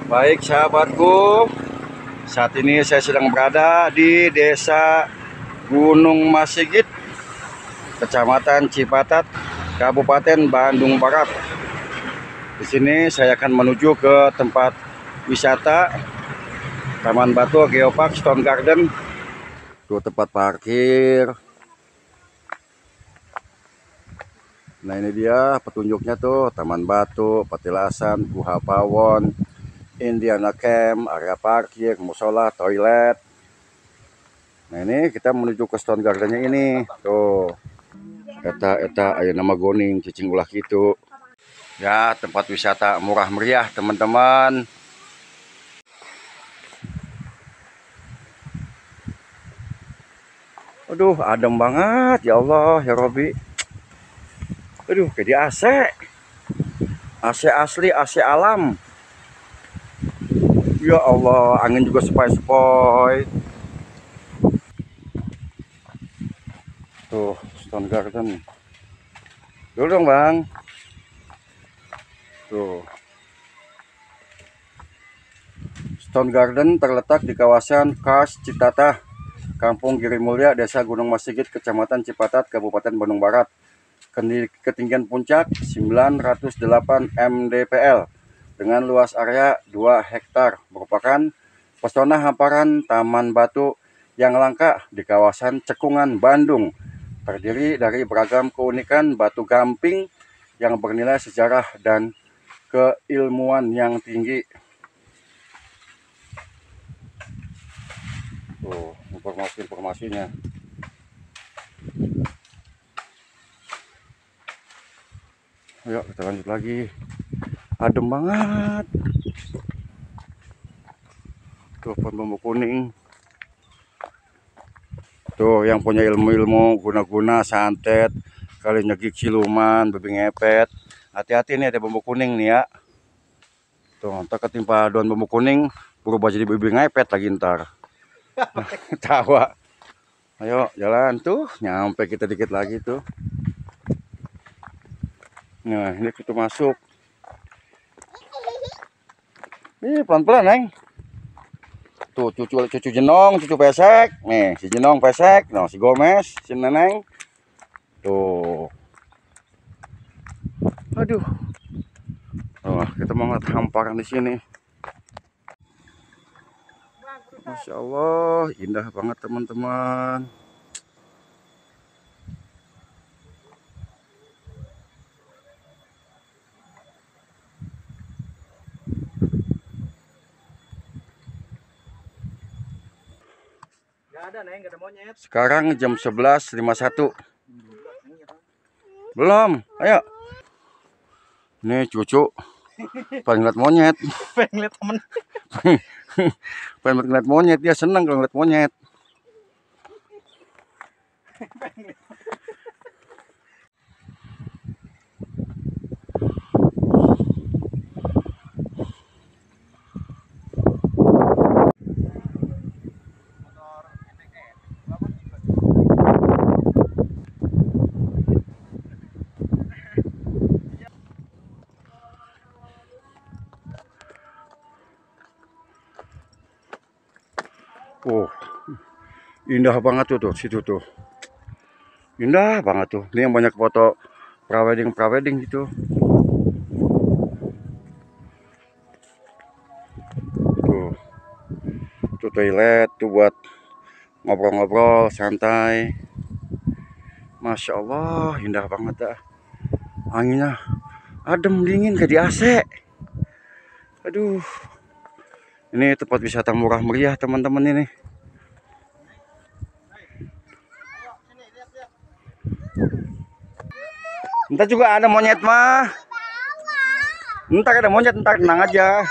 Baik sahabatku, saat ini saya sedang berada di Desa Gunung Masigit, Kecamatan Cipatat, Kabupaten Bandung Barat. Di sini saya akan menuju ke tempat wisata Taman Batu Geopark Stone Garden. Tuh tempat parkir. Nah ini dia petunjuknya tuh, Taman Batu, Petilasan, Guha Pawon, Indiana Camp, area parkir, musola, toilet. Nah ini kita menuju ke Stone Gardennya ini. Tuh. Eta aya nama Goning cicing ulah gitu. Ya, tempat wisata murah meriah, teman-teman. Aduh, adem banget ya Allah, ya Robi. Aduh, kayak di AC. AC asli, AC alam. Ya Allah, angin juga sepoi-sepoi. Tuh, Stone Garden. Dulu dong, Bang. Tuh. Stone Garden terletak di kawasan Kars Citata, Kampung Girimulya, Desa Gunung Masigit, Kecamatan Cipatat, Kabupaten Bandung Barat. Ketinggian puncak 908 mdpl dengan luas area 2 hektar, merupakan pesona hamparan Taman Batu yang langka di kawasan Cekungan, Bandung. Terdiri dari beragam keunikan batu gamping yang bernilai sejarah dan keilmuan yang tinggi. Tuh, informasinya. Yuk kita lanjut lagi. Adem banget. Tuh pohon bambu kuning. Tuh yang punya ilmu-ilmu guna-guna santet, kali nyegik siluman, babi ngepet. Hati-hati nih, ada bambu kuning nih ya. Tuh ntar ketimpa daun bambu kuning berubah jadi babi ngepet lagi ntar. Tawa. Ayo jalan tuh, nyampe kita dikit lagi tuh. Nah ini kita masuk. Ini pelan-pelan Neng. Tuh cucu jenong, cucu pesek. Nih si jenong pesek, no si Gomez, si Neneng. Tuh. Aduh. Wah, kita mau ngeliat hamparan di sini. Masya Allah, indah banget teman-teman. Gak ada Neng, gak ada monyet. Sekarang jam 11.51. Belum, ayo. Nih cucu pengen ngeliat monyet. Pengen lihat temen. Pengen ngeliat monyet, dia senang kalau ngeliat monyet. Oh, indah banget tuh situ tuh. Indah banget tuh. Ini yang banyak foto prawedding gitu. Tuh. Tuh toilet tuh buat ngobrol-ngobrol santai. Masya Allah, indah banget dah. Anginnya adem dingin kayak di AC. Aduh. Ini tempat wisata murah meriah teman-teman ini. Entar juga ada monyet mah. Entar ada monyet, entar tenang aja.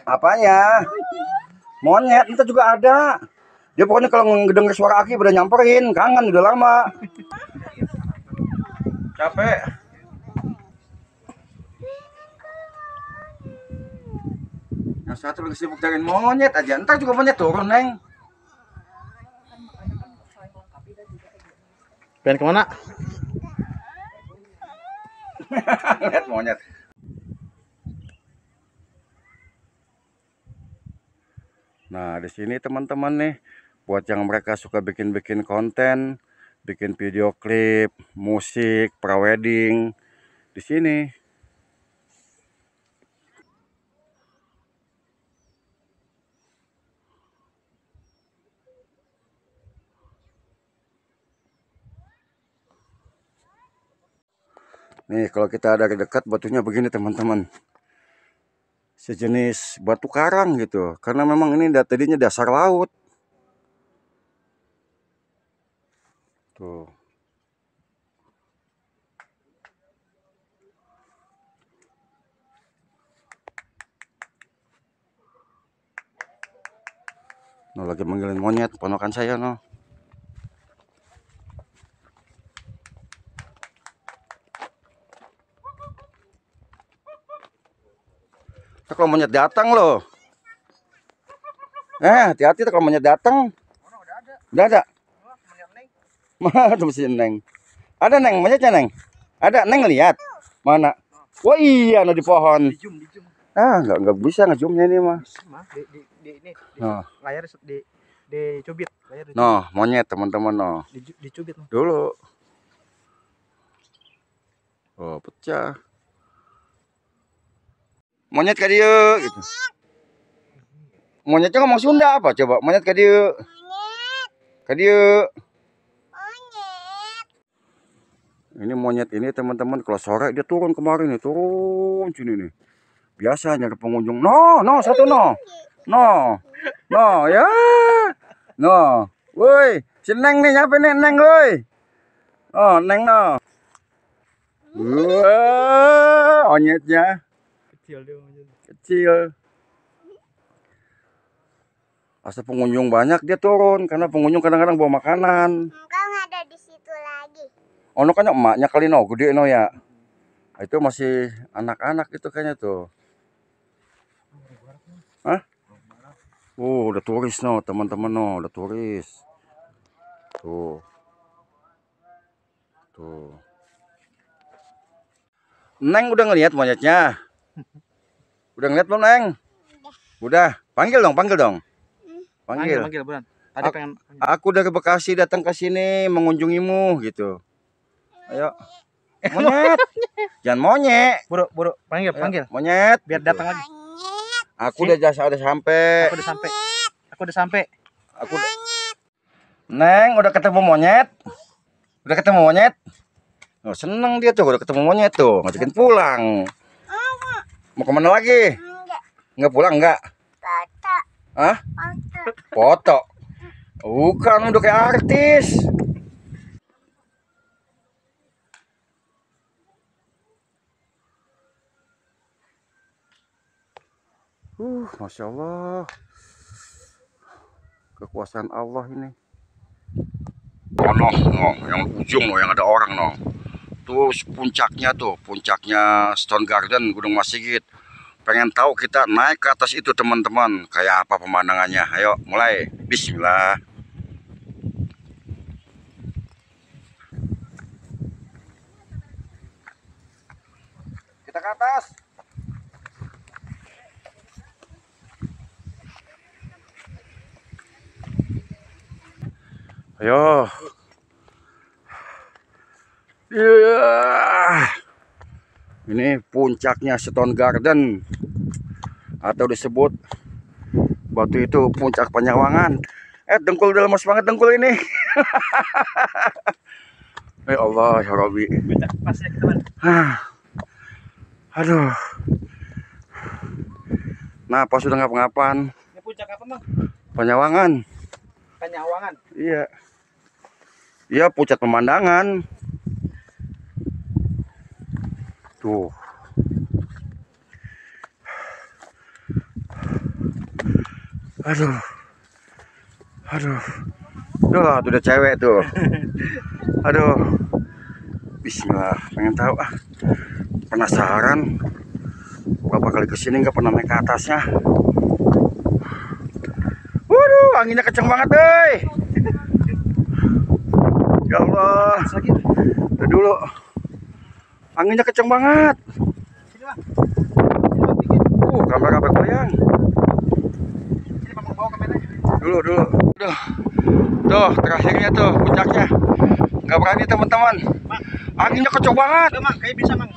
Apanya? Monyet, entar juga ada. Dia pokoknya kalau ngedenger suara Aki udah nyamperin, kangen udah lama. Capek. Yang satu lagi sibuk cariin monyet aja. Entar juga monyet turun, Neng. Pengen kemana? Lihat monyet. Nah, di sini teman-teman nih, buat yang mereka suka bikin-bikin konten, bikin video klip, musik, prawedding, di sini. Nih, kalau kita dari dekat batunya begini teman-teman. Sejenis batu karang gitu. Karena memang ini tadinya dasar laut. Tuh. No, lagi manggilin monyet, ponakan saya no. Kalau monyet datang loh. Hati-hati kalau monyet datang. Udah ada. Mana tuh si Neng? Ada Neng, monyetnya Neng. Ada Neng lihat. Mana? Wah iya, no di pohon. Nggak bisa ngezoomnya ini mah. Ini Nah. layar dicubit. No, monyet teman-teman no. Dicubit dulu. Oh, pecah. Monyet ka dieu gitu. Monyetnya ngomong Sunda apa coba? Monyet ka dieu. Ka dieu. Ini monyet ini teman-teman kalau sore dia turun kemarin nih, turun sini nih. Biasanya ada pengunjung. No, satu no. No, ya. No. Woi, si Neng nih nyapa nih Neng woi. Oh, Neng no. Wah, monyetnya. Kecil. Asal pengunjung banyak dia turun karena pengunjung kadang-kadang bawa makanan. Engkau ada di situ lagi. Oh, no kan emaknya kali no, gede no ya. Itu masih anak-anak itu kayaknya tuh. Hah? Udah turis no, teman-teman no, udah turis. Tuh. Neng udah ngelihat monyetnya? Udah ngeliat belum, Neng? Udah. Panggil dong. Panggil. Buran. Tadi pengen. Aku dari Bekasi datang ke sini mengunjungimu gitu. Ayo. Monyet. Jangan monyet. Buru, panggil. Monyet. Biar datang lagi. Aku udah sampai. Aku udah sampai. Neng, udah ketemu monyet? Oh, seneng dia tuh udah ketemu monyet tuh, ngajakin pulang. Mau kemana lagi? Enggak pulang enggak? Foto. Hah? Foto. Bukan, udah kayak artis. Masya Allah. Kekuasaan Allah ini. Oh no, yang ujung no, yang ada orang no. Terus puncaknya Stone Garden Gunung Mas Sigit. Pengen tahu kita naik ke atas itu teman-teman, kayak apa pemandangannya? Ayo mulai. Bismillah. Kita ke atas. Ayo. Ini puncaknya Stone Garden atau disebut batu itu puncak Panyawangan. Dengkul udah lemas banget dengkul ini. Ya Allah ya Rabbi. Aduh. Nah, pas sudah ngapa-ngapan. Ini puncak apa, Bang? Panyawangan. Iya. Iya, puncak pemandangan. Tuh. Aduh. Tuh udah cewek tuh. Aduh. Bismillah, pengen tahu penasaran. Berapa kali kesini nggak pernah naik ke atasnya. Waduh, anginnya kenceng banget, deh. Ya Allah. Udah dulu. Anginnya kenceng banget. Sini bang. Sini bang dikit. Kamera bergoyang. Sini bang bawa kameranya. Dulu. Tuh, terakhirnya tuh puncaknya. Nggak berani teman-teman. Bang, Anginnya kenceng banget. udah bang, kayak bisa bang.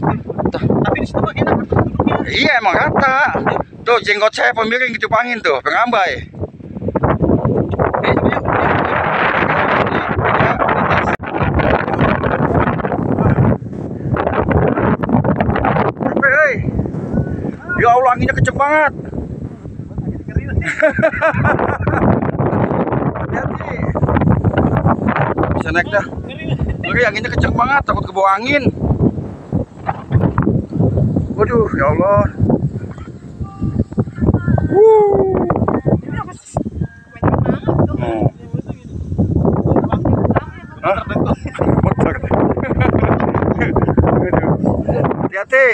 Tapi di situ bang enak duduknya. Iya emang rata. Tuh jenggot saya pemiring gitu angin tuh, pengambai. Coba yuk. Hei. Ya Allah anginnya kenceng banget. Hati-hati. Bisa naik dah. Ngeri anginnya kenceng banget, takut ke bawah angin. Waduh, ya Allah. Hah? Motor. Hati-hati.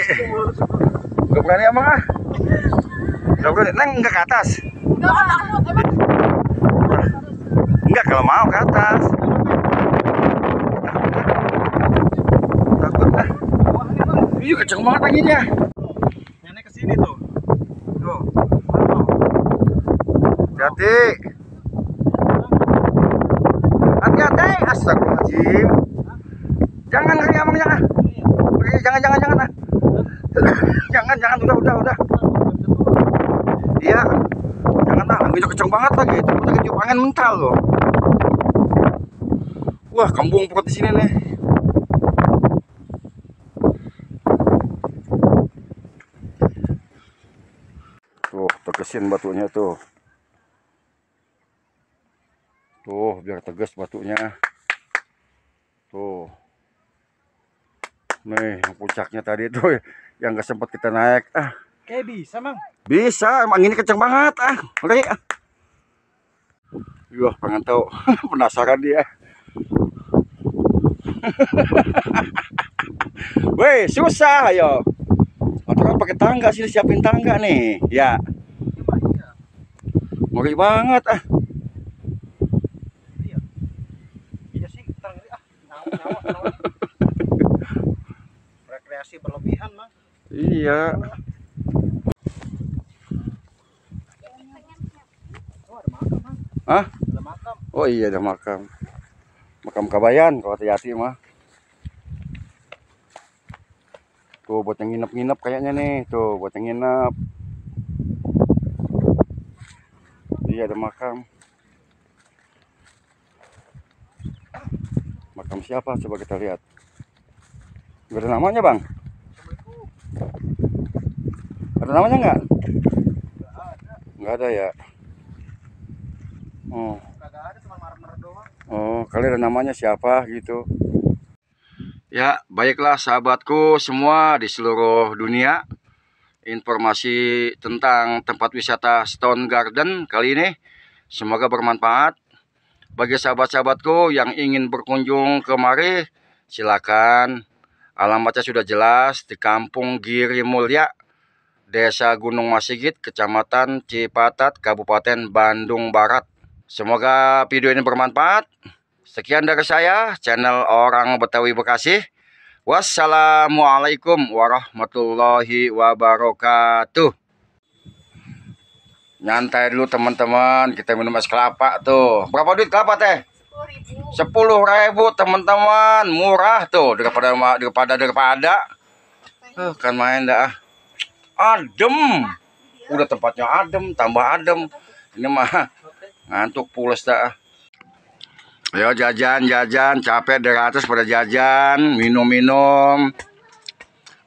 Gak berani emang ah. Gak berani. Neng enggak ke atas. Enggak kalau mau ke atas. Takut ah. Iya kenceng banget anginnya. Nenek kesini tuh. Tuh. Hati-hati. Hati-hati. Astagfirullahaladzim. Jangan ngeri emangnya ah. Jangan ah. Jangan udah. Iya. Jangan ah, anginnya kenceng banget lagi. Udah ketiup angin mental loh. Wah, kembung perut di sini nih. Tuh, tegesin batunya tuh. Tuh, biar tegas batunya. Tuh. Nih, yang puncaknya tadi tuh yang gak sempat kita naik. Ah, Kayak bisa bang. bisa, emang ini kenceng banget. Ah, ngeri. Ah. Wah, pengen tahu. Penasaran dia. Weh, susah ayo. Aturan pakai tangga sini, siapin tangga nih. Ya. Ngeri banget ah. Iya sih, ntar ngeri ah. Nyawa. Rekreasi berlebihan bang. Iya. Oh ada makam bang. Hah? Ada makam. Oh iya ada makam. Makam Kabayan kalau hati-hati mah. Tuh buat yang nginep-nginep kayaknya nih. Tuh buat yang nginep. Iya ada makam. Makam siapa? Coba kita lihat. Gak ada namanya bang? Ada namanya nggak? Nggak ada ya. Oh. Kagak ada, cuma marmer doang. Oh, kali ada namanya siapa gitu. Ya, baiklah sahabatku semua di seluruh dunia. Informasi tentang tempat wisata Stone Garden kali ini semoga bermanfaat. Bagi sahabat-sahabatku yang ingin berkunjung kemari, silakan. Alamatnya sudah jelas di Kampung Giri Mulya, Desa Gunung Masigit, Kecamatan Cipatat, Kabupaten Bandung Barat. Semoga video ini bermanfaat. Sekian dari saya, channel Orang Betawi Bekasi. Wassalamualaikum warahmatullahi wabarakatuh. Nyantai dulu teman-teman, kita minum es kelapa tuh. Berapa duit kelapa teh? 10.000 teman-teman, murah tuh daripada. Kan main dah. Adem. Udah tempatnya adem, tambah adem. Ini mah ngantuk pules dah. Ayo jajan, capek dari atas pada jajan, minum.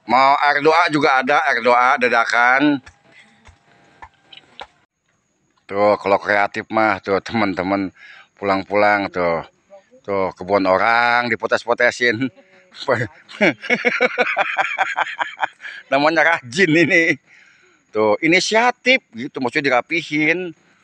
Mau air doa juga ada, air doa dadakan. Tuh kalau kreatif mah tuh teman-teman pulang-pulang tuh kebun orang dipotes-potesin. Namanya rajin ini. Tuh inisiatif gitu, maksudnya dirapihin.